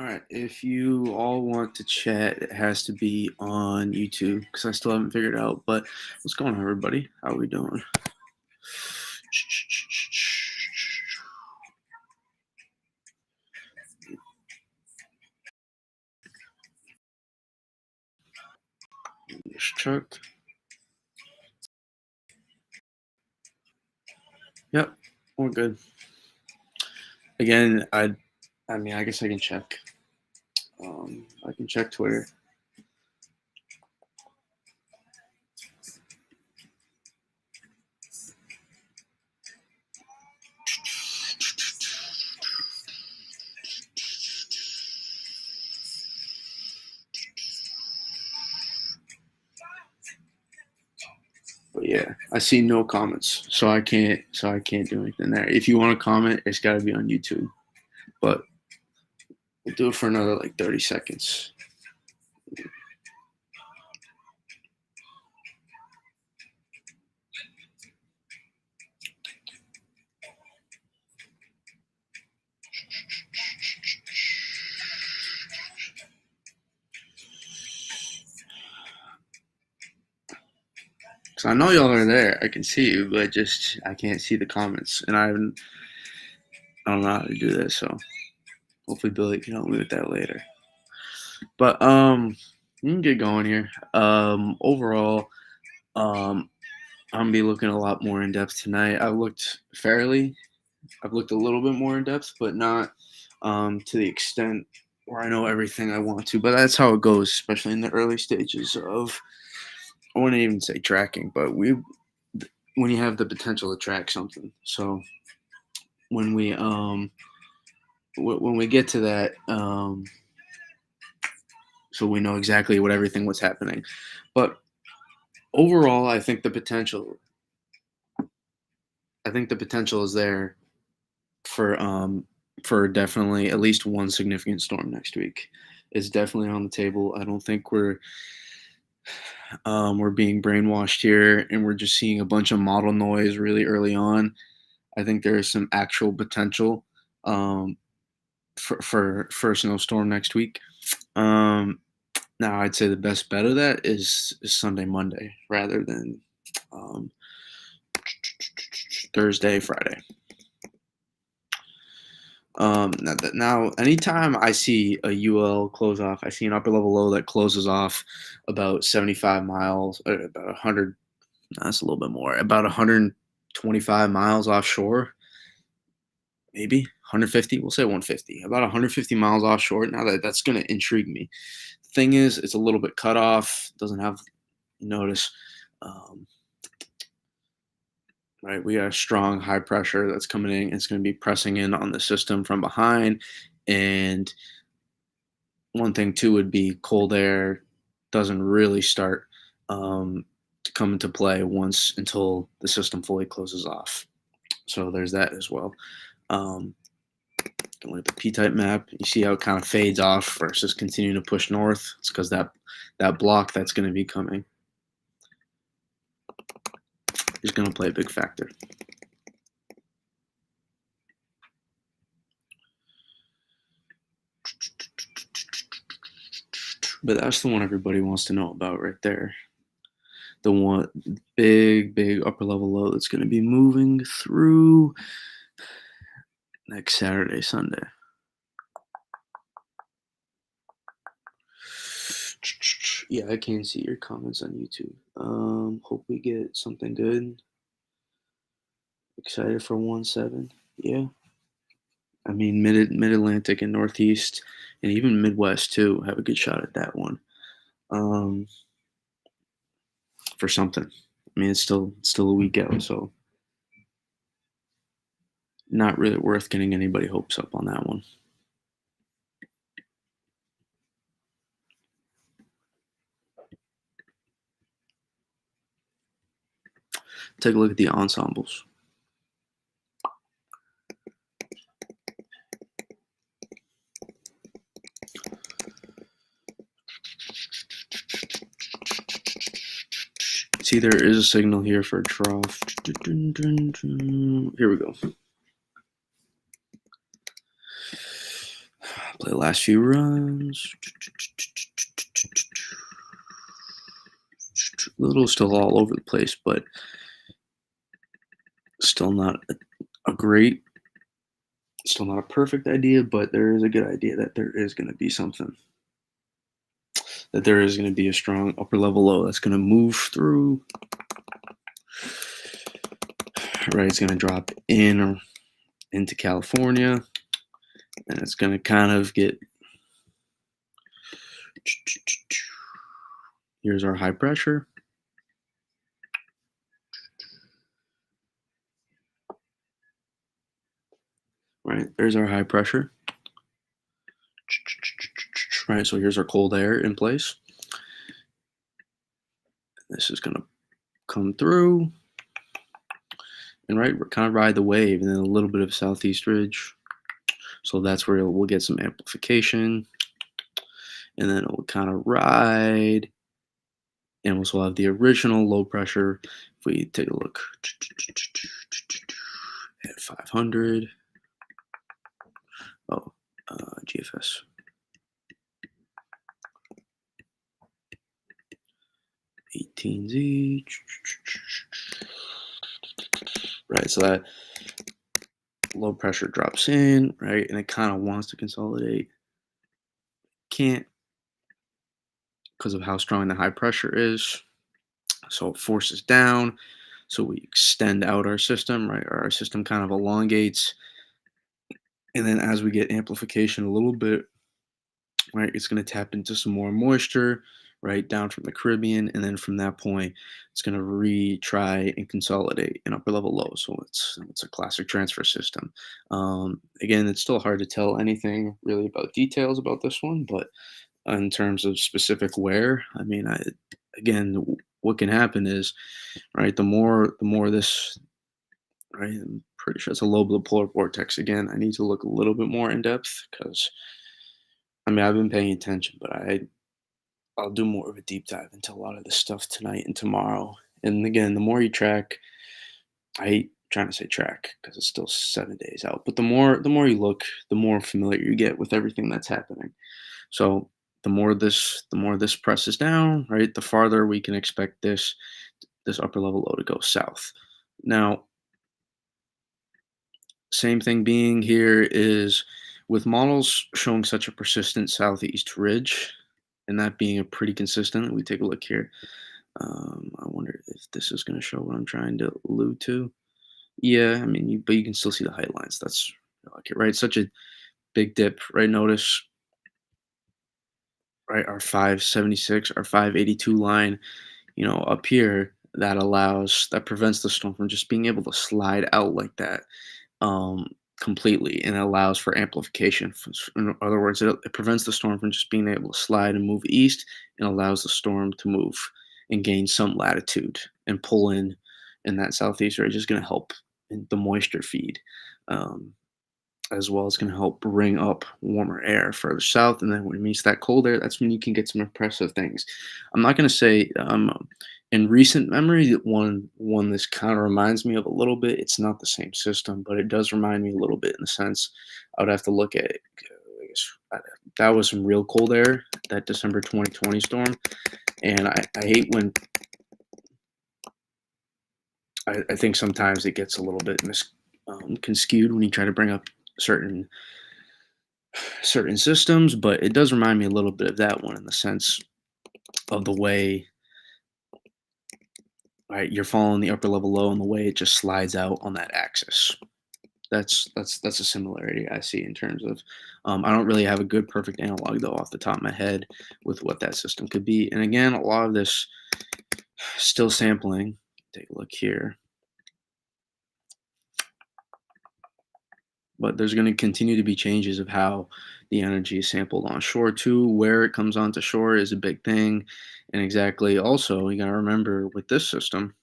right. If you all want to chat, it has to be on YouTube because I still haven't figured out. But what's going on, everybody? How are we doing? Just check. Yep, we're good. Again, I mean, I guess I can check. I can check Twitter. But yeah, I see no comments, so I can't. Do anything there. If you want to comment, it's got to be on YouTube. But we'll do it for another like 30 seconds. Because I know y'all are there. I can see you, but just I can't see the comments, and I don't know how to do this. So hopefully Billy can help me with that later. But we can get going here. Overall, I'm gonna be looking a lot more in depth tonight. I've looked a little bit more in depth, but not to the extent where I know everything I want to. But that's how it goes, especially in the early stages of. I wouldn't even say tracking, but when you have the potential to track something. So when we get to that, so we know exactly what's happening. But overall, I think the potential is there for definitely at least one significant storm next week. It's definitely on the table. I don't think we're being brainwashed here, and we're just seeing a bunch of model noise really early on. I think there is some actual potential um, for a snowstorm next week. Um, Now, I'd say the best bet of that is Sunday, Monday, rather than um, Thursday, Friday. Now, anytime I see a UL close off, I see an upper level low that closes off about 75 miles, or about 100. That's a little bit more, about 125 miles offshore, maybe 150. We'll say 150. About 150 miles offshore. Now that's going to intrigue me. Thing is, it's a little bit cut off. Doesn't have notice. Um, right, we got a strong high pressure that's coming in. It's going to be pressing in on the system from behind, and one thing too would be cold air doesn't really start to come into play once until the system fully closes off. So there's that as well. Um, Look at the P-type map. You see how it kind of fades off versus continuing to push north. It's because that block that's going to be coming is going to play a big factor. But that's the one everybody wants to know about right there. The one big upper level low that's going to be moving through next Saturday, Sunday. Yeah, I can see your comments on YouTube. Hope we get something good. Excited for 1-7. Yeah. I mean, mid Atlantic and Northeast, and even Midwest too, have a good shot at that one. For something. I mean, it's still a week out, so not really worth getting anybody hopes up on that one. Take a look at the ensembles. See, there is a signal here for a trough. Here we go. Play the last few runs. A little still all over the place, but still not a great, still not a perfect idea, but there is a good idea that there is going to be something, that there is going to be a strong upper level low that's going to move through, right? It's going to drop in or into California, and it's going to kind of get, here's our high pressure. Right, there's our high pressure. Right, so here's our cold air in place. This is going to come through, and right, we're kind of ride the wave, and then a little bit of southeast ridge. So that's where we'll get some amplification, and then it will kind of ride, and we'll still have the original low pressure. If we take a look at 500, GFS. Z, right? So that low pressure drops in, right, and it kind of wants to consolidate, can't, because of how strong the high pressure is. So it forces down. So we extend out our system, right? Our system kind of elongates, and then as we get amplification a little bit, right, it's going to tap into some more moisture, right, down from the Caribbean, and then from that point, it's going to retry and consolidate an upper level low. So it's a classic transfer system. Again, it's still hard to tell anything really about details about this one, but in terms of specific wear, I mean, again, what can happen is, right, the more this, right, I'm pretty sure it's a lobe of the polar vortex. Again, I need to look a little bit more in depth because I mean I've been paying attention, but I'll do more of a deep dive into a lot of this stuff tonight and tomorrow. And again, the more you track, I hate trying to say track because it's still 7 days out, but the more you look, the more familiar you get with everything that's happening. So the more this presses down, right, the farther we can expect this upper level low to go south. Now, same thing being here is with models showing such a persistent southeast ridge, and that being a pretty consistent. We take a look here. I wonder if this is going to show what I'm trying to allude to. Yeah, I mean, but you can still see the height lines. That's like it, right? Such a big dip, right? Notice, right? Our 576, our 582 line, up here that prevents the storm from just being able to slide out like that, um, completely, and it allows for amplification. In other words, it prevents the storm from just being able to slide and move east, and allows the storm to move and gain some latitude and pull in that southeast ridge is going to help in the moisture feed. Um, as well as going to help bring up warmer air further south. And then when it meets that cold air, that's when you can get some impressive things. I'm not going to say in recent memory that one this kind of reminds me of a little bit. It's not the same system, but it does remind me a little bit in the sense I would have to look at it. I guess that was some real cold air, that December 2020 storm. And I hate when I think sometimes it gets a little bit skewed when you try to bring up certain systems, but it does remind me a little bit of that one in the sense of the way, right, you're following the upper level low and the way it just slides out on that axis. That's a similarity I see in terms of. I don't really have a good perfect analog though off the top of my head with what that system could be. And again, a lot of this still sampling. Take a look here. But there's going to continue to be changes of how the energy is sampled on shore too. Where it comes onto shore is a big thing, and exactly also you got to remember with this system.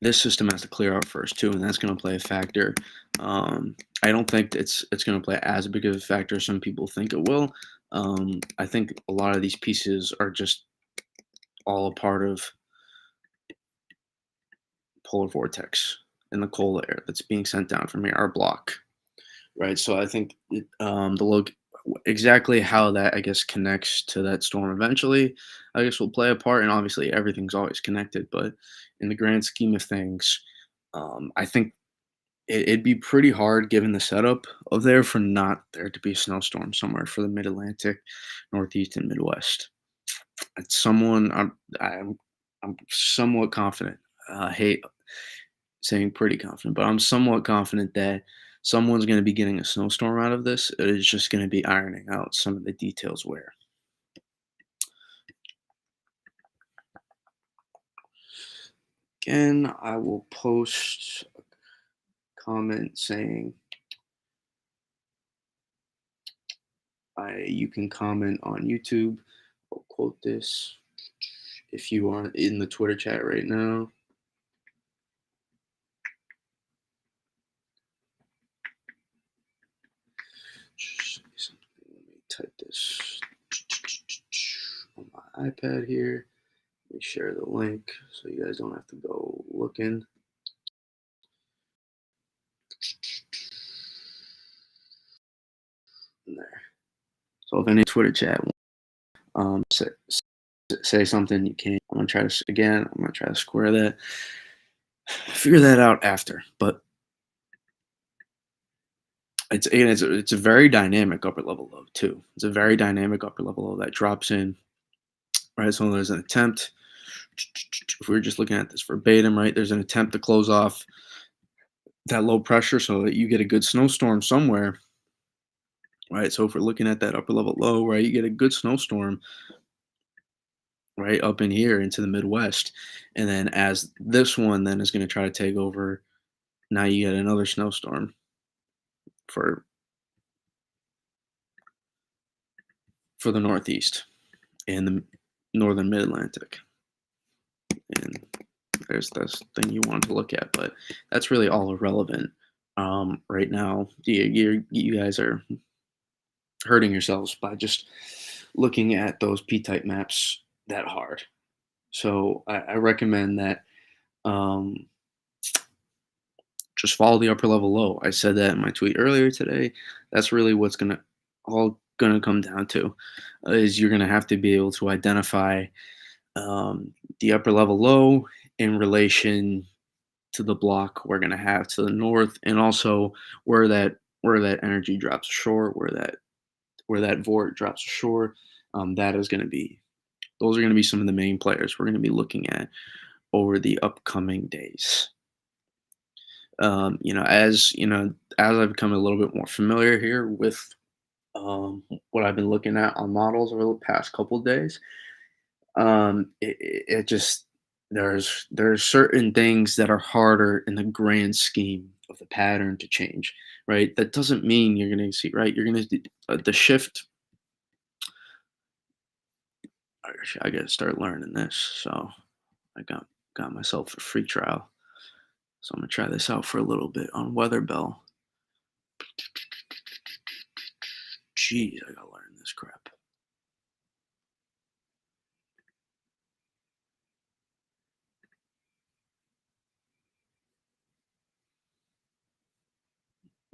This system has to clear out first too, and that's going to play a factor. I don't think it's going to play as big of a factor as some people think it will. I think a lot of these pieces are just all a part of polar vortex in the cold air that's being sent down from here, our block, right? So I think the look exactly how that I guess connects to that storm eventually, I guess will play a part, and obviously everything's always connected. But in the grand scheme of things, I think it'd be pretty hard given the setup of there for not there to be a snowstorm somewhere for the Mid Atlantic, Northeast, and Midwest. It's someone I'm somewhat confident. I hate saying pretty confident, but I'm somewhat confident that someone's going to be getting a snowstorm out of this. It is just going to be ironing out some of the details where. Again, I will post a comment saying you can comment on YouTube. I'll quote this if you are in the Twitter chat right now. Let me type this on my iPad here. Let me share the link so you guys don't have to go looking. In there. So if any Twitter chat, say something, you can. I'm gonna try to again. I'm gonna try to square that. Figure that out after, but it's a very dynamic upper level low too. It's a very dynamic upper level low that drops in, right? So there's an attempt. If we were just looking at this verbatim, right? There's an attempt to close off that low pressure so that you get a good snowstorm somewhere, right? So if we're looking at that upper level low, right, you get a good snowstorm, right, up in here into the Midwest, and then as this one then is going to try to take over, now you get another snowstorm for the Northeast and the northern Mid Atlantic, and there's this thing you want to look at, but that's really all irrelevant right now. You guys are hurting yourselves by just looking at those P-type maps that hard. So I recommend that just follow the upper level low. I said that in my tweet earlier today. That's really what's all gonna come down to is you're gonna have to be able to identify the upper level low in relation to the block we're gonna have to the north, and also where that energy drops ashore, where that vort drops ashore. That is going to be those are going to be some of the main players we're going to be looking at over the upcoming days. As I've become a little bit more familiar here with what I've been looking at on models over the past couple of days, it just there's certain things that are harder in the grand scheme of the pattern to change, right? That doesn't mean you're going to see, right? You're going to the shift. I got to start learning this. So I got myself a free trial. So I'm gonna try this out for a little bit on Weatherbell. Jeez, I gotta learn this crap.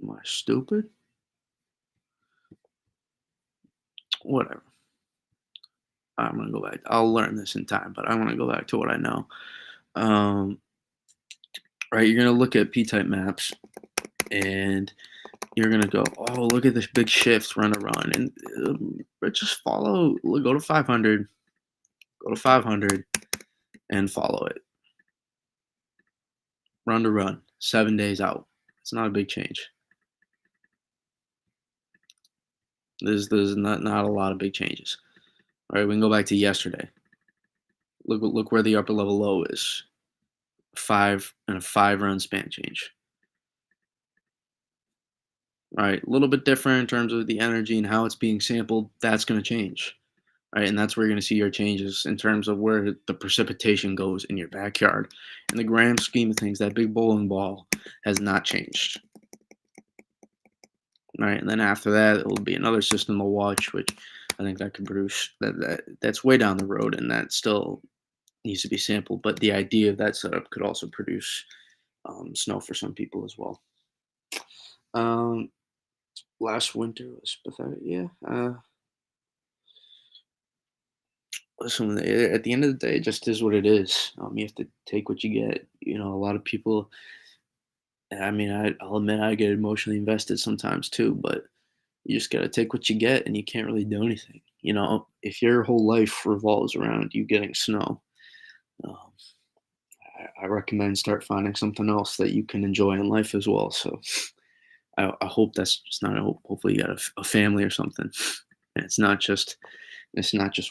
Am I stupid? Whatever. I'm gonna go back. I'll learn this in time, but I want to go back to what I know. Um, right, you're gonna look at P-type maps, and you're gonna go, oh, look at this big shift, run a run, and just follow. Go to 500, and follow it. Run to run, 7 days out. It's not a big change. There's not a lot of big changes. All right, we can go back to yesterday. Look where the upper level low is. 5 run span change. Right, a little bit different in terms of the energy and how it's being sampled. That's going to change, right? And that's where you're going to see your changes in terms of where the precipitation goes in your backyard. In the grand scheme of things, that big bowling ball has not changed. Right, and then after that, it will be another system to watch, which I think that can produce that's way down the road, and that still needs to be sampled. But the idea of that setup could also produce snow for some people as well. Um, Last winter was pathetic. Yeah. Listen, at the end of the day, it just is what it is. You have to take what you get. A lot of people. I mean, I'll admit I get emotionally invested sometimes too, but you just gotta take what you get, and you can't really do anything. If your whole life revolves around you getting snow, um, I recommend start finding something else that you can enjoy in life as well. So I hope that's just not a hope. Hopefully, you got a family or something, and it's not just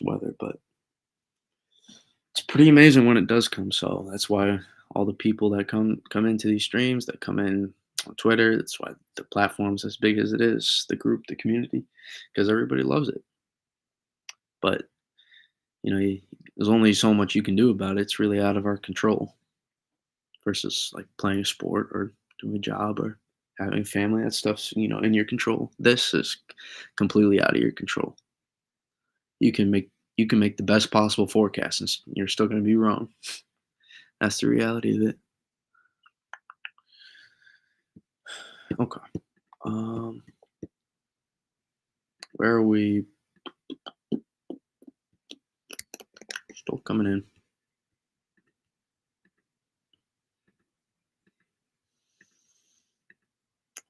weather, but it's pretty amazing when it does come. So that's why all the people that come into these streams, that come in on Twitter, that's why the platform's as big as it is, the group, the community, because everybody loves it. But there's only so much you can do about it. It's really out of our control versus like playing a sport or doing a job or having family. That stuff's in your control. This is completely out of your control. You can make the best possible forecast, and you're still going to be wrong. That's the reality of it. Okay. Um, where are we? Still coming in.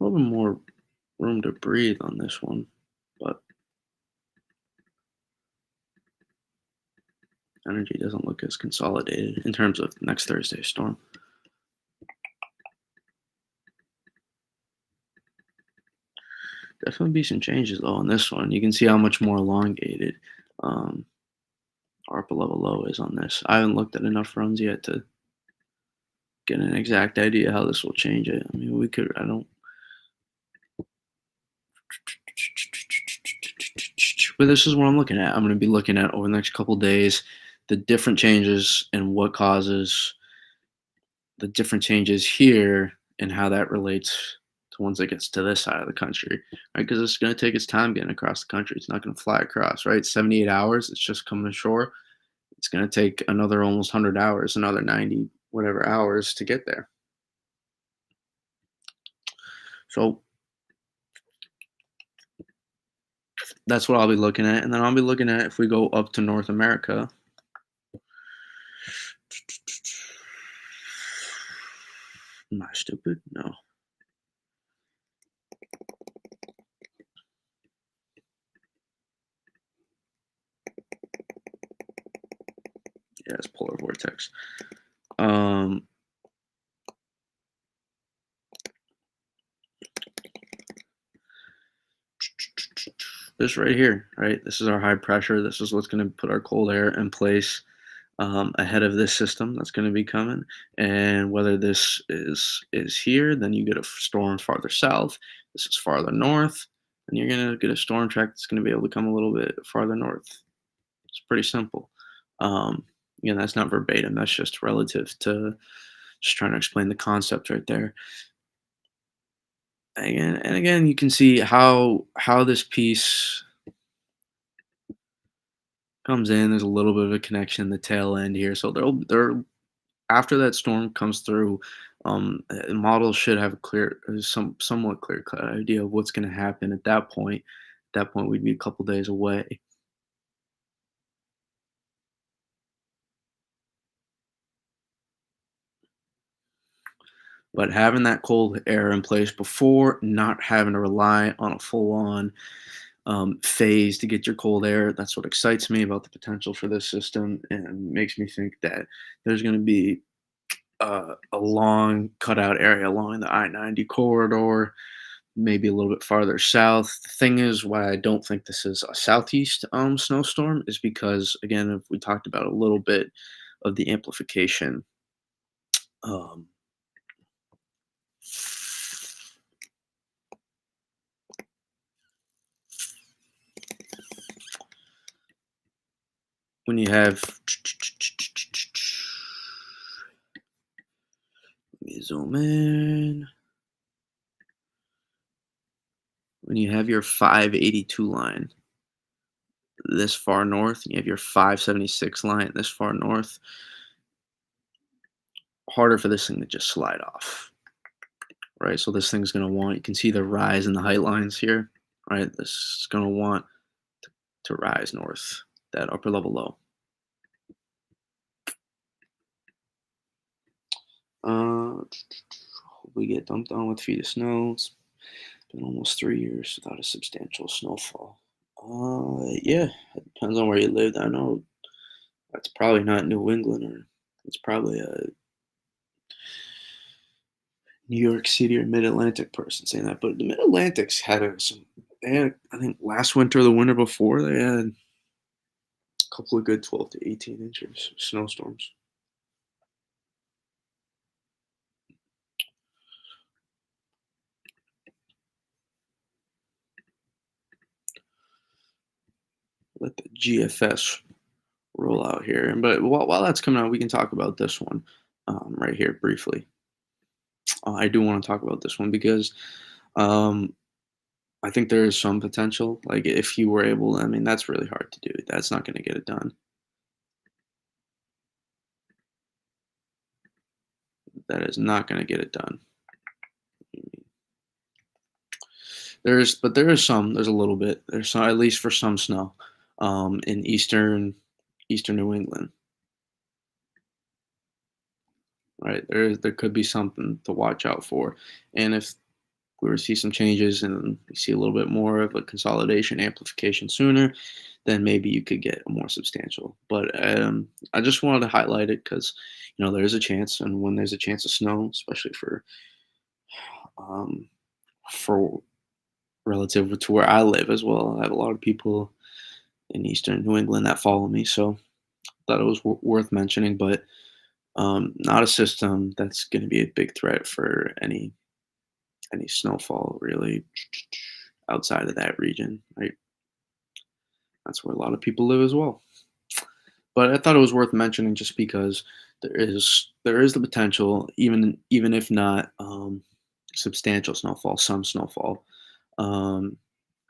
A little bit more room to breathe on this one, but energy doesn't look as consolidated in terms of next Thursday's storm. Definitely be some changes though on this one. You can see how much more elongated um, our upper level low is on this. I haven't looked at enough runs yet to get an exact idea how this will change it. I mean, we could. I don't. But this is what I'm looking at. I'm going to be looking at over the next couple days the different changes and what causes the different changes here and how that relates to once it gets to this side of the country, right? Because it's going to take its time getting across the country. It's not going to fly across, right? 78 hours, it's just coming ashore. It's going to take another almost 100 hours, another 90 whatever hours to get there. So that's what I'll be looking at. And then I'll be looking at if we go up to North America. Am I stupid? No. Yeah, it's polar vortex. This right here, right? This is our high pressure. This is what's going to put our cold air in place ahead of this system that's going to be coming. And whether this is here, then you get a storm farther south. This is farther north, and you're going to get a storm track that's going to be able to come a little bit farther north. It's pretty simple. Um, Again, that's not verbatim. That's just relative to just trying to explain the concept right there. And again, you can see how this piece comes in. There's a little bit of a connection in the tail end here. So there after that storm comes through, models should have a somewhat clear cut idea of what's going to happen at that point. At that point, we'd be a couple days away. But having that cold air in place before, not having to rely on a full on phase to get your cold air. That's what excites me about the potential for this system and makes me think that there's going to be a long cutout area along the I-90 corridor, maybe a little bit farther south. The thing is, why I don't think this is a southeast snowstorm is because, again, if we talked about a little bit of the amplification. Um, when you have, let me zoom in. When you have your 582 line this far north, and you have your 576 line this far north, harder for this thing to just slide off, right? So this thing's going to want, you can see the rise in the height lines here, right? This is going to want to rise north, that upper level low. We get dumped on with feet of snow. It's been almost 3 years without a substantial snowfall. Yeah, it depends on where you lived. I know that's probably not New England, or it's probably a New York City or Mid Atlantic person saying that. But the Mid Atlantic's had some. They had, I think, last winter, or the winter before, they had a couple of good 12 to 18 inches of snowstorms. Let the GFS roll out here. But while that's coming out, we can talk about this one right here briefly. I do want to talk about this one because um, I think there is some potential. Like if you were able, I mean, that's really hard to do. That's not going to get it done. That is not going to get it done. But there is some. There's a little bit. There's some, at least for some snow, in eastern New England. Right there could be something to watch out for, and if we were to see some changes and we see a little bit more of a consolidation amplification sooner, then maybe you could get a more substantial. But I just wanted to highlight it because there is a chance, and when there's a chance of snow, especially um, for relative to where I live as well, I have a lot of people in Eastern New England that follow me, so thought it was worth mentioning. But not a system that's going to be a big threat for any snowfall really outside of that region, right? That's where a lot of people live as well. But I thought it was worth mentioning just because there is the potential, even if not substantial snowfall, some snowfall. Um,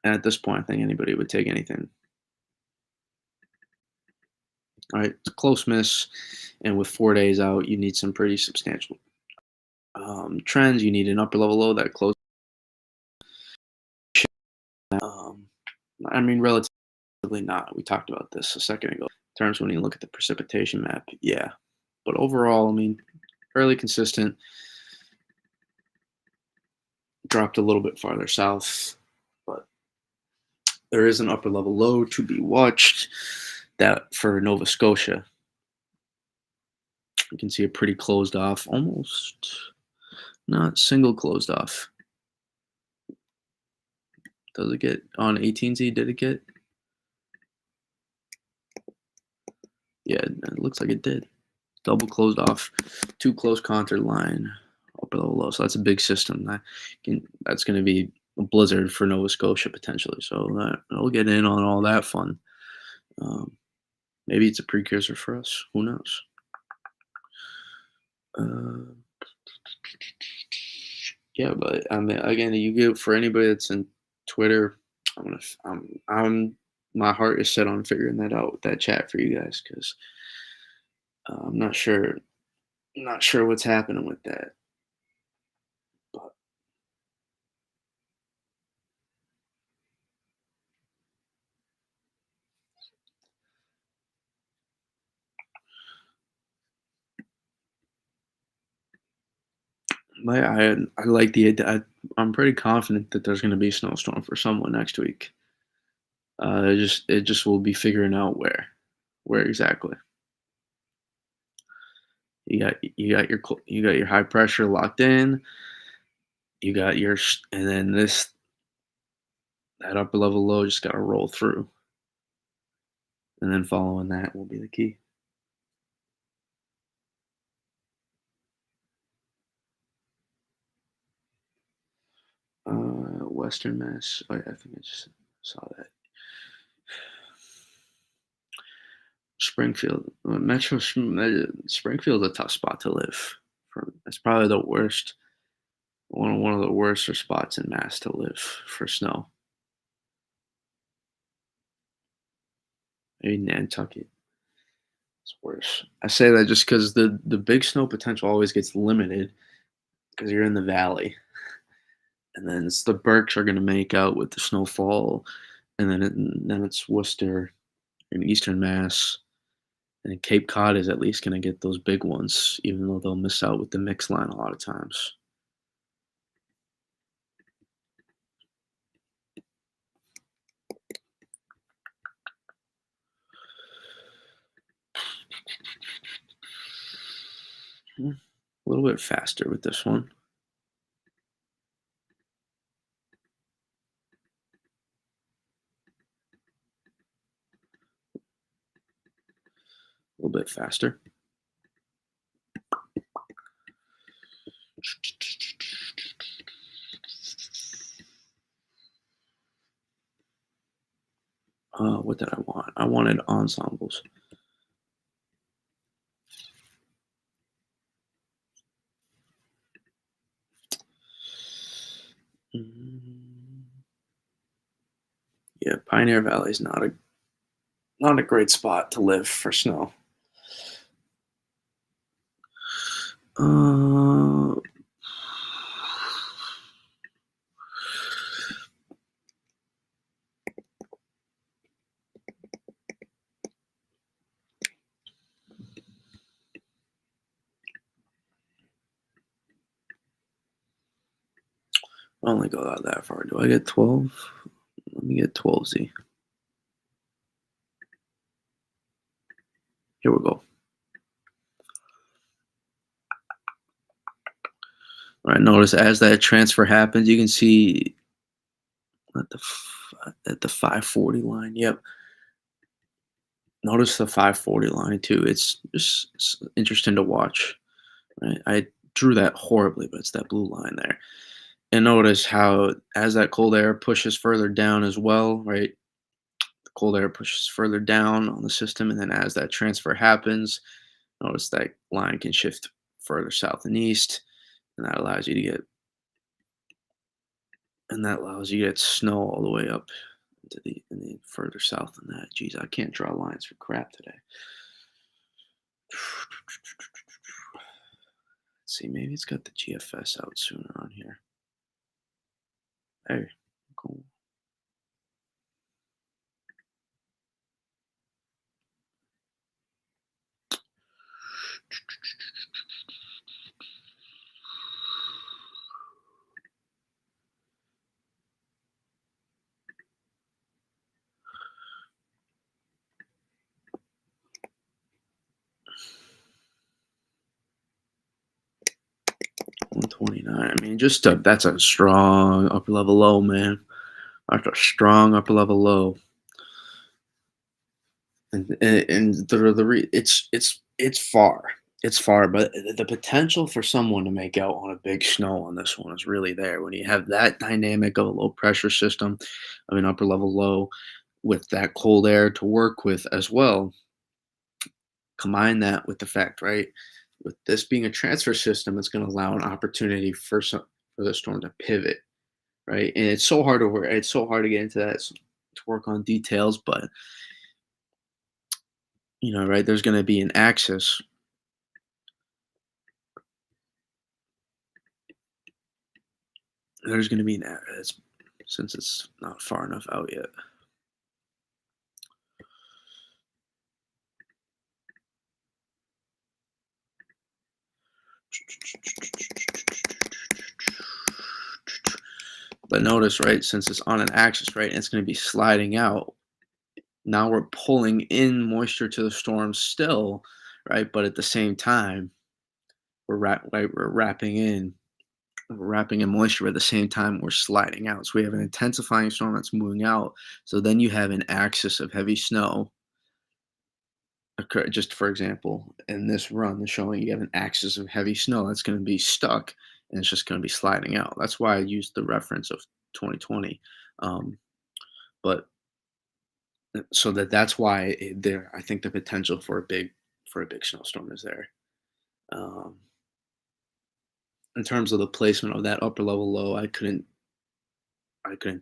and at this point, I think anybody would take anything. All right, it's a close miss, and with 4 days out, you need some pretty substantial trends. You need an upper level low that close. Um, I mean, relatively not. We talked about this a second ago. In terms when you look at the precipitation map, yeah. But overall, I mean, fairly consistent. Dropped a little bit farther south, but there is an upper level low to be watched. That for Nova Scotia, you can see it pretty closed off, almost not single closed off. Does it get on 18Z? Did it get? Yeah, it looks like it did. Double closed off, too close contour line, upper level low. So that's a big system. That's going to be a blizzard for Nova Scotia potentially. So we'll get in on all that fun. Um, maybe it's a precursor for us. Who knows? Uh, yeah, but I mean, again, you get for anybody that's in Twitter. I'm my heart is set on figuring that out with that chat for you guys because I'm not sure what's happening with that. But I like the I'm pretty confident that there's going to be a snowstorm for someone next week. It just will be figuring out where exactly. You got your high pressure locked in. You got and then that upper level low just got to roll through, and then following that will be the key. Western Mass. Oh yeah, I think I just saw that. Springfield, Springfield's a tough spot to live. It's probably the worst, one of the worst spots in Mass to live for snow. Maybe Nantucket. It's worse. I say that just because the big snow potential always gets limited because you're in the valley, and then it's the Berks are gonna make out with the snowfall, and then it's Worcester and Eastern Mass, and Cape Cod is at least gonna get those big ones, even though they'll miss out with the mix line a lot of times. A little bit faster with this one. A little bit faster. What did I want? I wanted ensembles. Mm, yeah, Pioneer Valley is not a great spot to live for snow. Uh, I only go out that far. Do I get 12? Let me get 12Z. Here we go. All right, notice as that transfer happens, you can see at the 540 line. Yep. Notice the 540 line too. It's just it's interesting to watch. Right? I drew that horribly, but it's that blue line there. And notice how as that cold air pushes further down as well, right? The cold air pushes further down on the system, and then as that transfer happens, notice that line can shift further south and east, and that allows you to get snow all the way up into the further south than that. Geez, I can't draw lines for crap today. Let's see, maybe it's got the GFS out sooner on here. Hey, cool. 129. I mean, that's a strong upper level low, man. That's a strong upper level low. And it's far. It's far, but the potential for someone to make out on a big snow on this one is really there. When you have that dynamic of a low pressure system, of an upper level low, with that cold air to work with as well, combine that with the fact, right, with this being a transfer system, it's going to allow an opportunity for the storm to pivot, right? And it's so hard to work. It's so hard to get into that to work on details, but right, there's going to be an axis. There's going to be since it's not far enough out yet. But notice, right, since it's on an axis, right, and it's going to be sliding out. Now we're pulling in moisture to the storm still, right? But at the same time, we're wrapping in moisture at the same time we're sliding out. So we have an intensifying storm that's moving out. So then you have an axis of heavy snow occur. Just for example, in this run, the showing you have an axis of heavy snow that's going to be stuck and it's just going to be sliding out. That's why I used the reference of 2020. But so that's why there, I think the potential for a big snowstorm is there. Um, in terms of the placement of that upper level low, I couldn't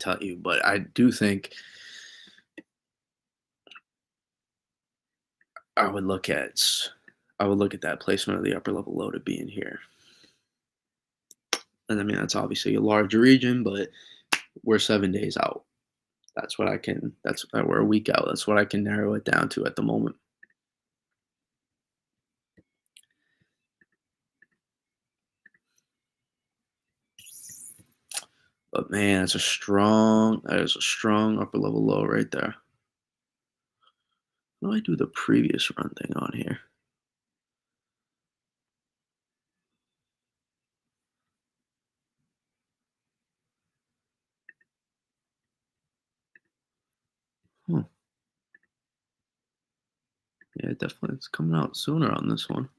tell you, but I would look at I would look at that placement of the upper level low to be in here. And I mean, that's obviously a large region, but we're 7 days out. We're a week out. That's what I can narrow it down to at the moment. But man, that is a strong upper level low right there. How do I do the previous run thing on here? Huh. Yeah, definitely. It's coming out sooner on this one.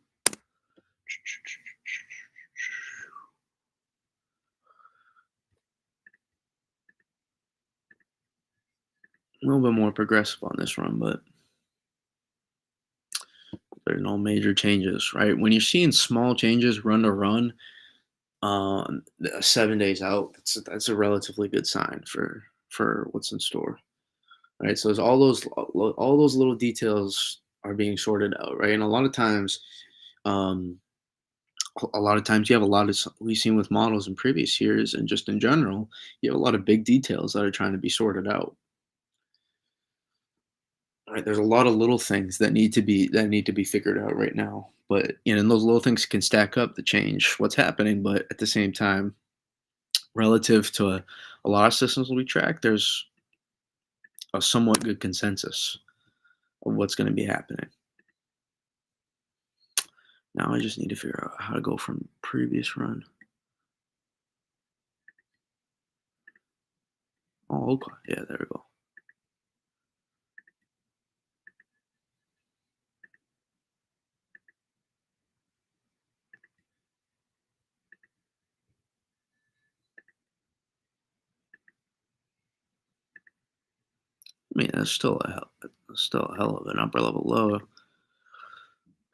A little bit more progressive on this run, but there's no major changes, right? When you're seeing small changes run to run, 7 days out, that's a relatively good sign for what's in store, right? So there's all those little details are being sorted out, right? And um, a lot of times you have we've seen with models in previous years and just in general, you have a lot of big details that are trying to be sorted out. Right, there's a lot of little things that need to be figured out right now, but, and those little things can stack up to change what's happening, but at the same time, relative to a lot of systems we track, there's a somewhat good consensus of what's gonna be happening. Now I just need to figure out how to go from previous run. Oh, okay. Yeah, there we go. I mean, that's still a hell of an upper level low. Looks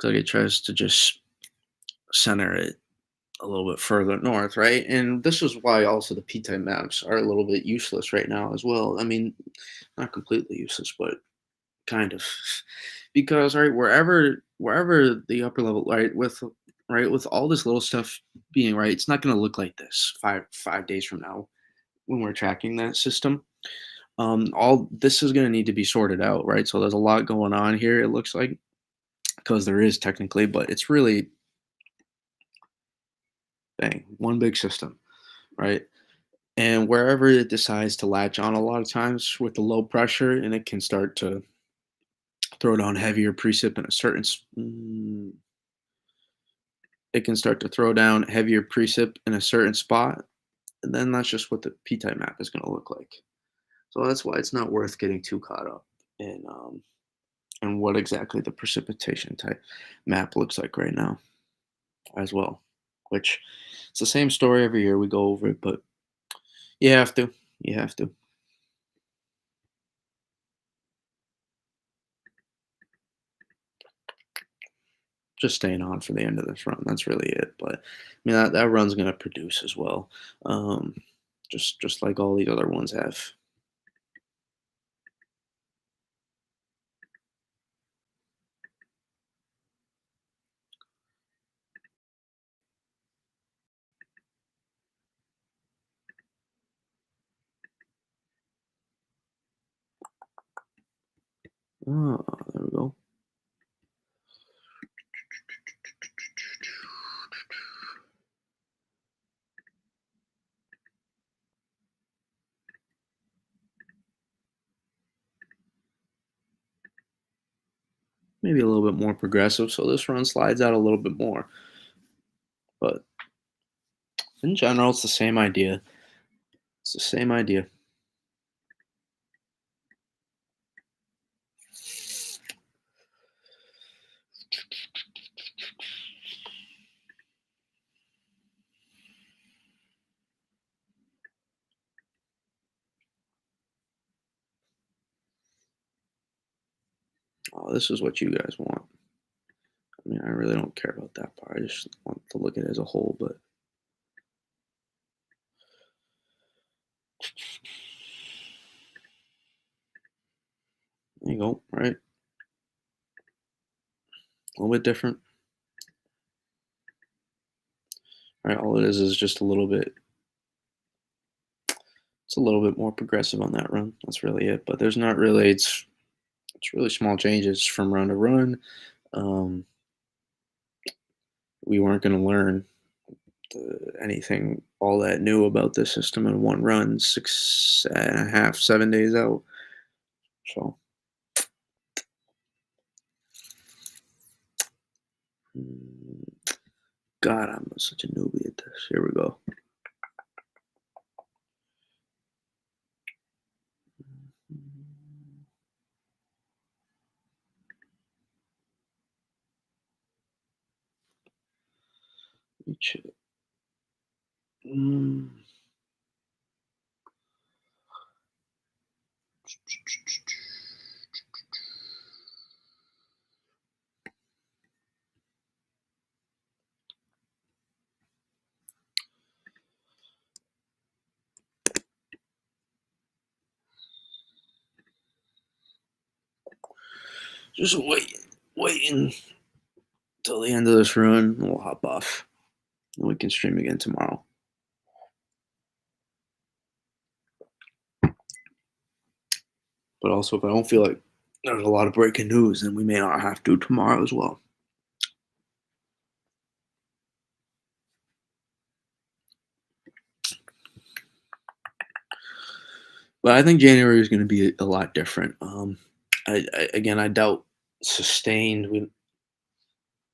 like it tries to just center it a little bit further north, right? And this is why also the p-type maps are a little bit useless right now as well. I mean, not completely useless, but kind of, because right wherever the upper level, right with all this little stuff being right, it's not going to look like this 5 days from now when we're tracking that system. All this is going to need to be sorted out, right? So there's a lot going on here. It looks like, because there is technically, but it's really bang one big system, right? And wherever it decides to latch on a lot of times with the low pressure, and it can start to throw down heavier precip in a it can start to throw down heavier precip in a certain spot, and then that's just what the p-type map is going to look like. So that's why it's not worth getting too caught up in what exactly the precipitation type map looks like right now as well, which it's the same story every year. We go over it, but you have to. You have to. Just staying on for the end of this run. That's really it. But I mean, that run's gonna produce as well, um, just like all these other ones have. Oh, there we go. Maybe a little bit more progressive, so this run slides out a little bit more. But in general, it's the same idea. It's the same idea. Oh, this is what you guys want. I mean, I really don't care about that part. I just want to look at it as a whole. But there you go. Right. A little bit different, right? All it is just a little bit. It's a little bit more progressive on that run. That's really it. But there's not really. It's really small changes from run to run. Um, we weren't going to learn anything all that new about this system in one run, 6.5, 7 days out. So, mm, God, I'm such a newbie at this. Here we go. Let me check. Mm, just waiting till the end of this run, and we'll hop off, and we can stream again tomorrow. But also, if I don't feel like there's a lot of breaking news, then we may not have to tomorrow as well. But I think January is going to be a lot different. Again, I doubt sustained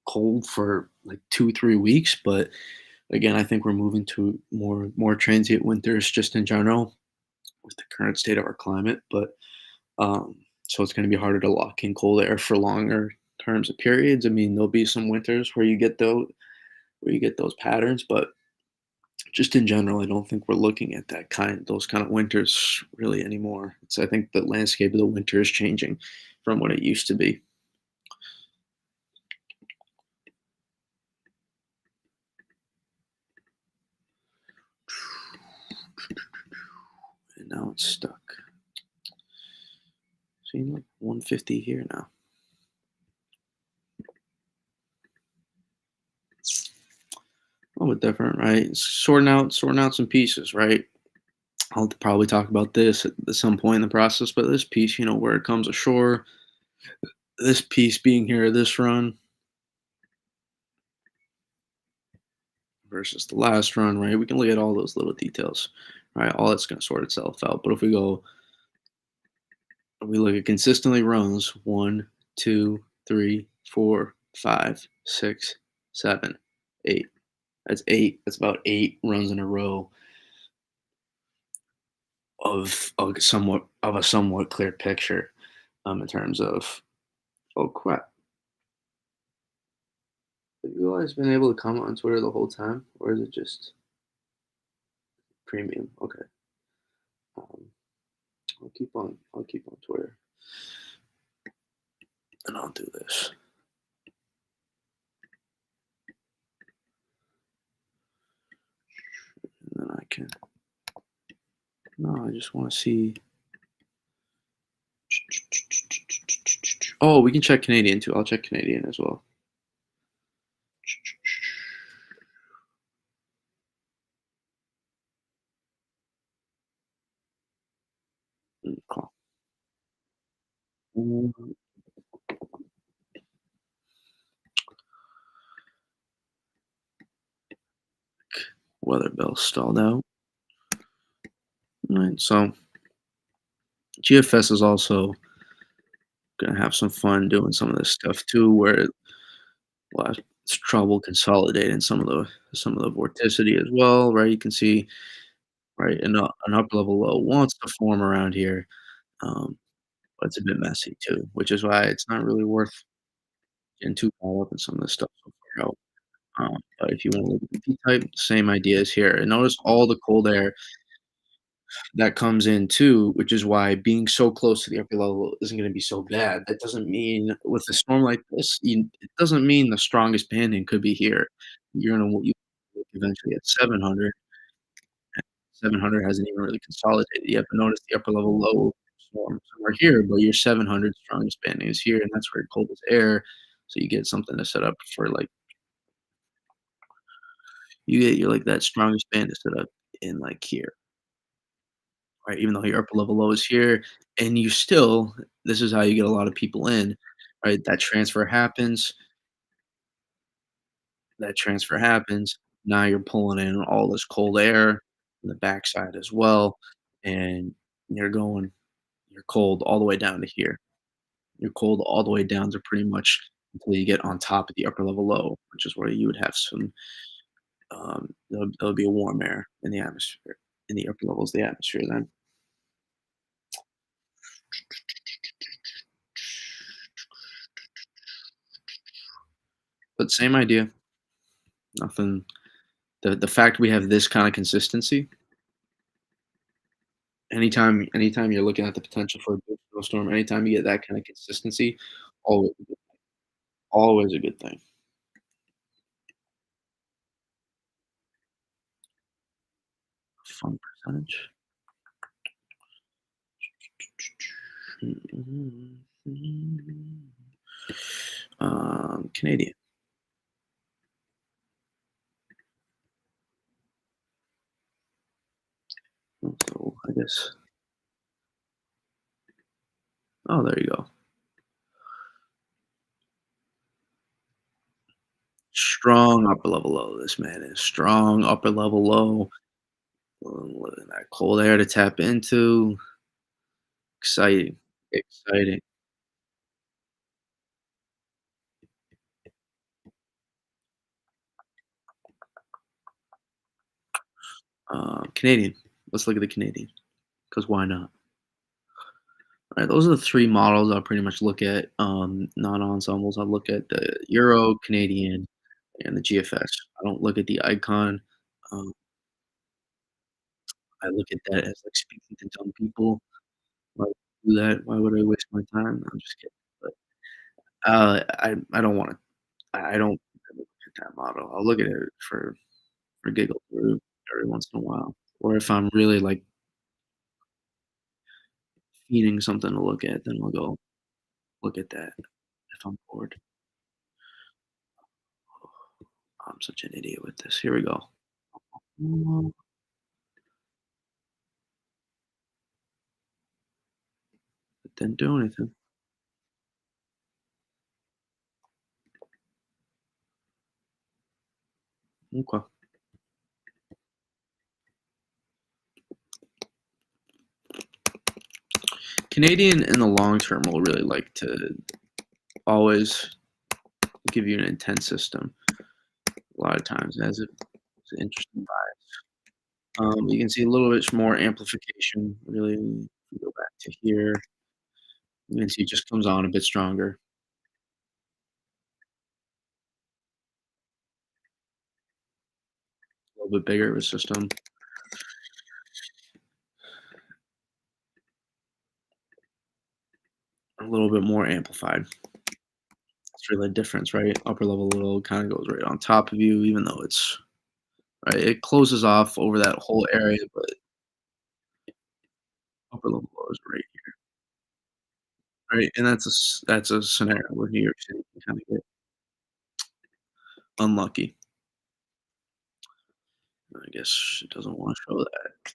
cold for like 2 3 weeks, but again, I think we're moving to more transient winters just in general with the current state of our climate. But so it's going to be harder to lock in cold air for longer terms of periods. I mean, there'll be some winters where you get those patterns, but just in general, I don't think we're looking at those kind of winters really anymore. I think the landscape of the winter is changing from what it used to be. And now it's stuck. Seeing like 150 here now. A little bit different, right? Sorting out some pieces, right? I'll probably talk about this at some point in the process, but this piece, where it comes ashore, this piece being here, this run versus the last run, right? We can look at all those little details, right? All that's going to sort itself out. But if we look at consistently runs, 1, 2, 3, 4, 5, 6, 7, 8. That's eight. That's about 8 runs in a row of a somewhat clear picture, in terms of, oh crap. Have you guys been able to comment on Twitter the whole time, or is it just premium? Okay. Um, I'll keep on Twitter, and I'll do this. And then I can. No, I just want to see. Oh, we can check Canadian too. I'll check Canadian as well. Cool. Weather bell stalled out. All right, so GFS is also gonna have some fun doing some of this stuff too, where we'll have trouble consolidating some of the vorticity as well, right? You can see, right, an upper level low wants to form around here, um, but it's a bit messy too, which is why it's not really worth getting too caught up in some of this stuff so far out. But if you want to look at the P type, same ideas here. And notice all the cold air that comes in too, which is why being so close to the upper level isn't going to be so bad. That doesn't mean with a storm like this, it doesn't mean the strongest banding could be here. You're going to eventually at 700. 700 hasn't even really consolidated yet, but notice the upper level low storm somewhere here, but your 700 strongest banding is here, and that's where coldest air So you get something to set up for, like you get your, like, that strongest band to set up in, like, here, right? Even though your upper level low is here, and you still this is how you get a lot of people in, right? That transfer happens, now you're pulling in all this cold air in the backside as well, and you're going you're cold all the way down to here. You're cold all the way down to pretty much until you get on top of the upper level low, which is where you would have some, there'll be a warm air in the atmosphere, in the upper levels of the atmosphere then. But same idea, nothing the fact we have this kinda consistency, anytime you're looking at the potential for a big snowstorm, anytime you get that kinda consistency, always always a good thing. Fun percentage. Canadian. So, I guess oh, there you go. Strong upper level low, this man is strong upper level low, that cold air to tap into, exciting, exciting. Canadian, let's look at the Canadian, because why not? Alright, those are the 3 models I'll pretty much look at, non-ensembles, I look at the Euro, Canadian, and the GFS. I don't look at the Icon, um, I look at that as, like, speaking to dumb people. Why would I do that? Why would I waste my time? I'm just kidding, but, I don't wanna I don't look at that model. I'll look at it for giggle through every once in a while, or if I'm really, like, needing something to look at, then I'll go look at that if I'm bored. I'm such an idiot with this. Here we go. It didn't do anything. Okay. Canadian in the long term will really like to always give you an intense system. A lot of times, as it's an interesting vibe. You can see a little bit more amplification. Really, if you go back to here, you can see it just comes on a bit stronger, a little bit bigger of a system, a little bit more amplified. That's really the difference, right? Upper level little kind of goes right on top of you, even though it's right. It closes off over that whole area, but upper level low is right here, right? And that's a scenario where New York City can kind of get unlucky. I guess it doesn't want to show that.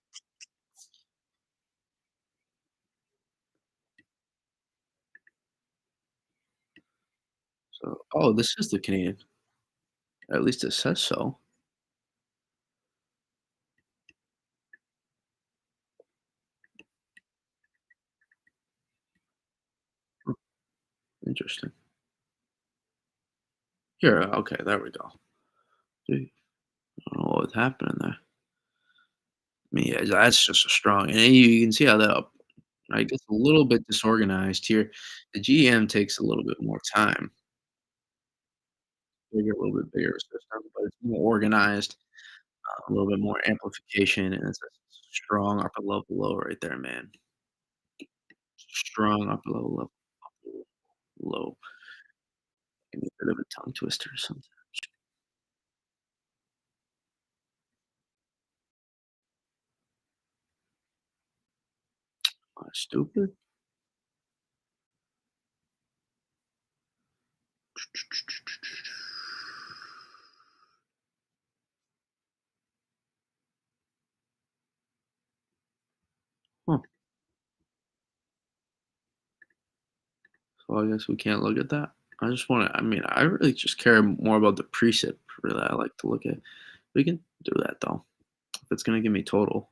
So, oh, this is the Canadian. At least it says so. Hmm, interesting. Here, okay, there we go. See, I don't know what was happening there. I mean, yeah, that's just a strong, and then you can see how that right gets a little bit disorganized here. The GM takes a little bit more time, bigger, a little bit bigger system, but it's more organized, a little bit more amplification, and it's a strong upper level low right there, man. Strong upper level low. Give me a bit of a tongue twister or something. Am I stupid? Well, I guess we can't look at that. I just want to. I mean, I really just care more about the precip. Really, I like to look at. We can do that though. If it's gonna give me total.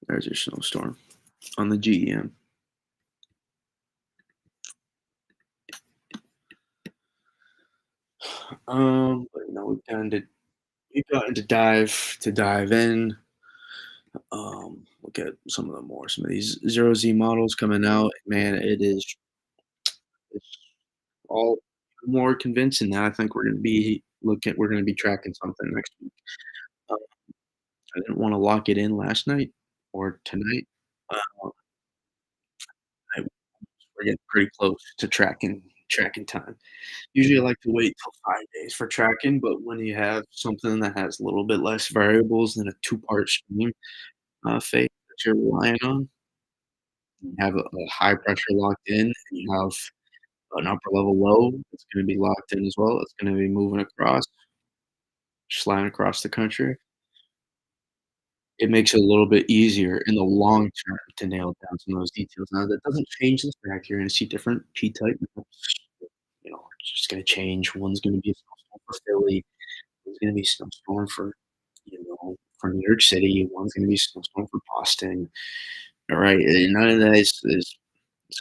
There's your snowstorm on the GEM. But we've gotten to dive in. Look at some of these zero Z models coming out. Man, it's all more convincing that I think we're gonna be tracking something next week. Uh, I didn't want to lock it in last night or tonight. Uh, I, we're getting pretty close to tracking time. Usually, I like to wait till 5 days for tracking, but when you have something that has a little bit less variables than a two-part stream phase that you're relying on, you have a high pressure locked in, and you have an upper level low that's going to be locked in as well. It's going to be moving across, sliding across the country. It makes it a little bit easier in the long term to nail down some of those details. Now, that doesn't change the fact you're gonna see different P-type maps, it's just gonna change. One's gonna be a snowstorm for Philly, one's gonna be a snowstorm for New York City, one's gonna be a snowstorm for Boston, alright? And none of that is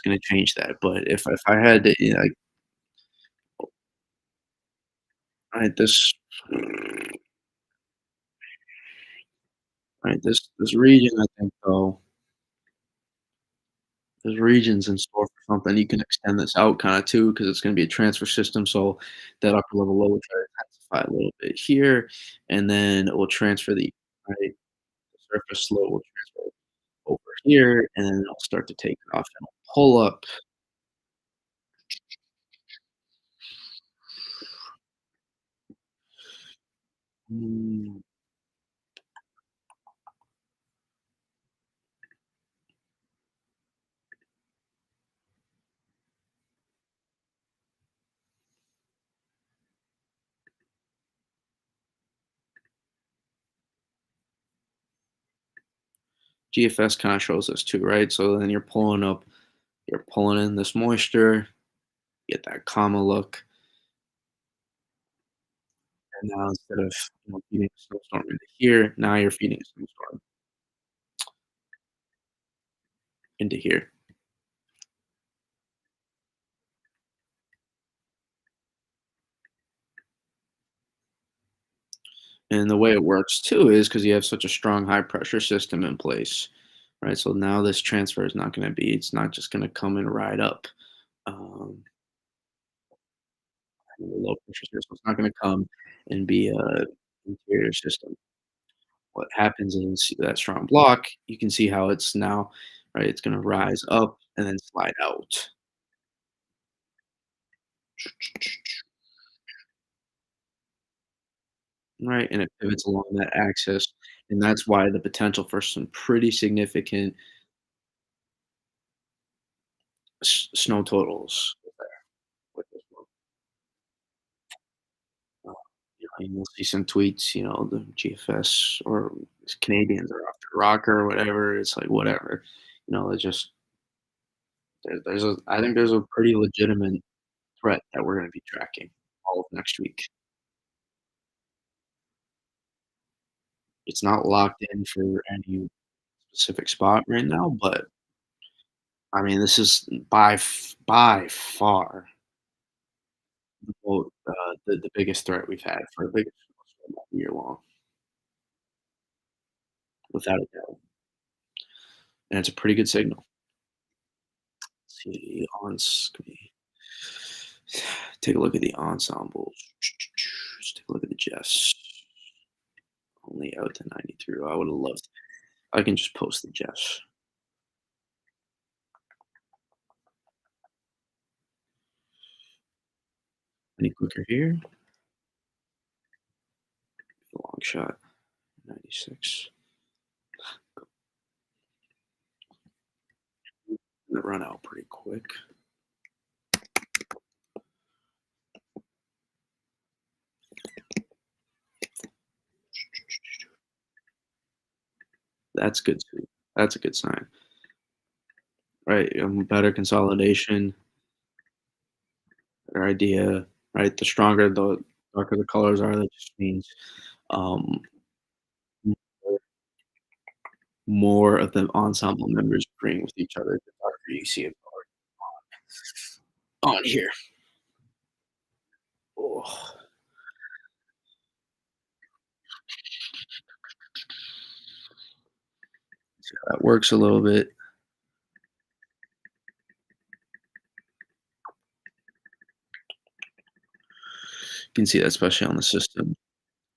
gonna change that, but if I had to, like, alright, this region, I think, though there's regions in store for something. You can extend this out kinda too, because it's gonna be a transfer system, so that upper level low will try to intensify a little bit here, and then it will transfer right, the surface low will transfer over here, and then it'll start to take off and pull up. Mm, GFS kinda shows this too, right? So then you're pulling in this moisture, get that comma look, and now instead of, feeding a snowstorm into here, now you're feeding a snowstorm into here. And the way it works too is because you have such a strong high pressure system in place, right? So now this transfer is not gonna be it's not just gonna come and ride up, um, in the low pressure system. It's not gonna come and be a interior system. What happens is that strong block, you can see how it's now, right, it's gonna rise up and then slide out, right? And it pivots along that axis, and that's why the potential for some pretty significant snow totals with this one. Uh, and you'll see some tweets, the GFS or Canadians are off the rocker or whatever. It's like whatever, it's just I think there's a pretty legitimate threat that we're going to be tracking all of next week. It's not locked in for any specific spot right now, but I mean, this is by far the biggest threat we've had for the biggest snowstorm all year long, without a doubt, and it's a pretty good signal. Let's see, take a look at the ensembles. Let's take a look at the Jeffs. Only out to 93. I would have loved. I can just post the Jeffs. Any quicker here? Long shot. 96. quick. That's good too. That's a good sign, right? Better consolidation, better idea, right? The stronger, the darker the colors are, that just means um, more of the ensemble members agreeing with each other. The darker you see a color on here. Oh, see how that works a little bit. You can see that especially on the system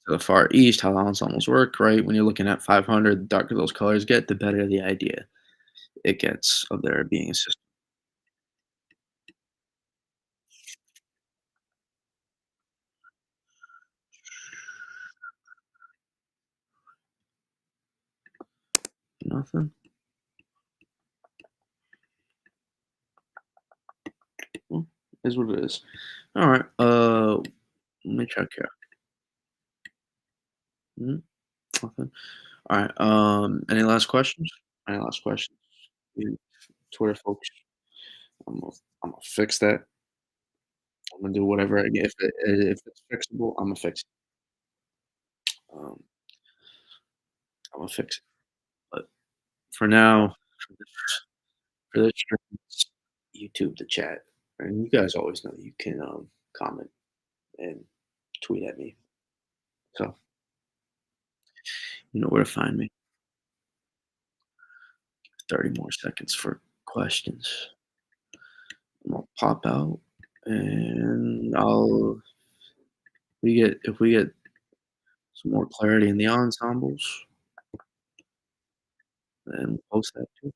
to the far east, how the ensembles work, right? When you're looking at 500, the darker those colors get, the better the idea it gets of there being a system. Nothing. Well, is what it is. All right. Let me check here. Mm, nothing. All right. Any last questions? Any last questions? You Twitter folks. I'm gonna, I'm gonna fix that. I'm gonna do whatever I get. If it's fixable, I'm gonna fix it. Um, I'm gonna fix it. But for now, for this, for this stream, it's YouTube the chat, and you guys always know you can comment and tweet at me. So you know where to find me. 30 more seconds for questions. I'm gonna pop out, and if we get some more clarity in the ensembles, then we'll post that too.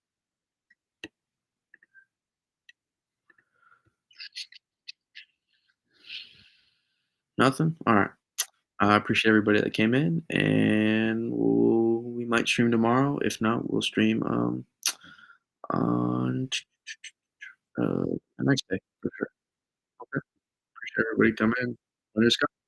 Nothing? All right. I appreciate everybody that came in, and we might stream tomorrow. If not, we'll stream on the next day for sure. Okay. Appreciate everybody coming in. Let us go.